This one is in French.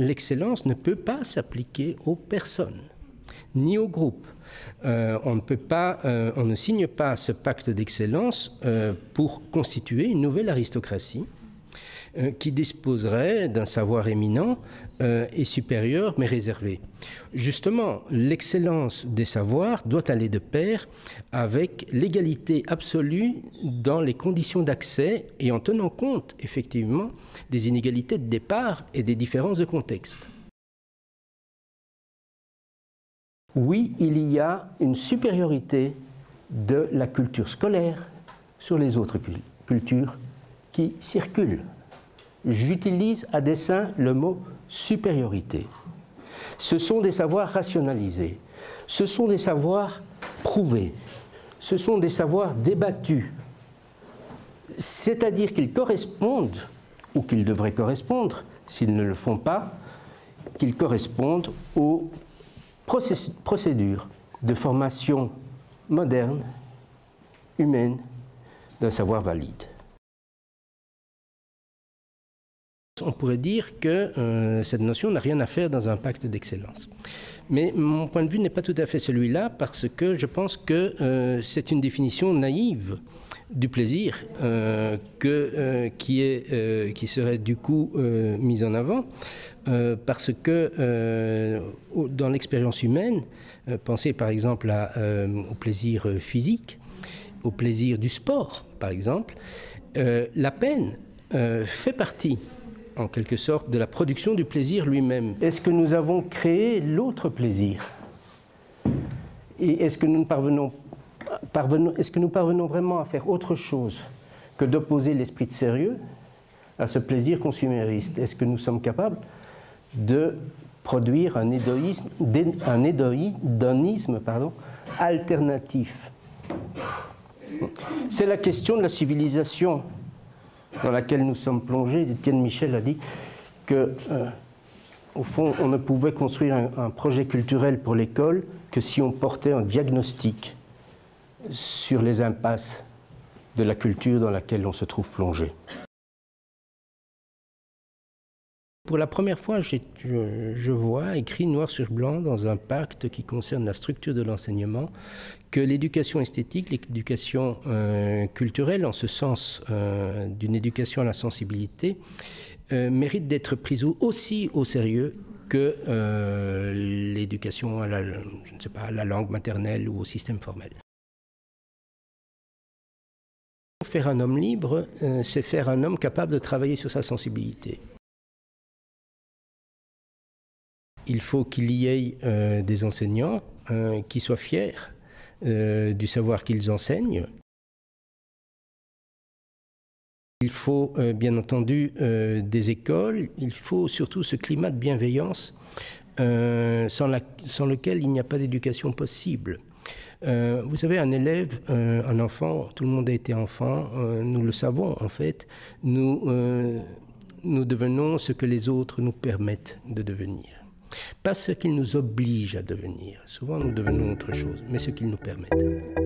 l'excellence ne peut pas s'appliquer aux personnes, ni aux groupes. On ne signe pas ce pacte d'excellence pour constituer une nouvelle aristocratie qui disposerait d'un savoir éminent et supérieur, mais réservé. Justement, l'excellence des savoirs doit aller de pair avec l'égalité absolue dans les conditions d'accès et en tenant compte, effectivement, des inégalités de départ et des différences de contexte. Oui, il y a une supériorité de la culture scolaire sur les autres cultures qui circulent. J'utilise à dessein le mot supériorité. Ce sont des savoirs rationalisés, ce sont des savoirs prouvés, ce sont des savoirs débattus, c'est-à-dire qu'ils correspondent, ou qu'ils devraient correspondre, s'ils ne le font pas, qu'ils correspondent aux procédures de formation moderne, humaine, d'un savoir valide. On pourrait dire que cette notion n'a rien à faire dans un pacte d'excellence. Mais mon point de vue n'est pas tout à fait celui-là, parce que je pense que c'est une définition naïve du plaisir qui serait du coup mise en avant, parce que dans l'expérience humaine, pensez par exemple au plaisir physique, au plaisir du sport par exemple, la peine fait partie en quelque sorte de la production du plaisir lui-même. Est-ce que nous avons créé l'autre plaisir? Et est-ce que nous parvenons vraiment à faire autre chose que d'opposer l'esprit de sérieux à ce plaisir consumériste? Est-ce que nous sommes capables de produire un hédonisme alternatif? C'est la question de la civilisation dans laquelle nous sommes plongés. Étienne Michel a dit que, au fond, on ne pouvait construire un projet culturel pour l'école que si on portait un diagnostic sur les impasses de la culture dans laquelle on se trouve plongé. Pour la première fois, je vois écrit noir sur blanc dans un pacte qui concerne la structure de l'enseignement que l'éducation esthétique, l'éducation culturelle, en ce sens d'une éducation à la sensibilité, mérite d'être prise aussi au sérieux que l'éducation à à la langue maternelle ou au système formel. Faire un homme libre, c'est faire un homme capable de travailler sur sa sensibilité. Il faut qu'il y ait des enseignants qui soient fiers du savoir qu'ils enseignent. Il faut bien entendu des écoles, il faut surtout ce climat de bienveillance sans lequel il n'y a pas d'éducation possible. Vous savez, un élève, un enfant, tout le monde a été enfant, nous le savons en fait, nous devenons ce que les autres nous permettent de devenir. Pas ce qu'ils nous obligent à devenir. Souvent, nous devenons autre chose, mais ce qu'ils nous permettent.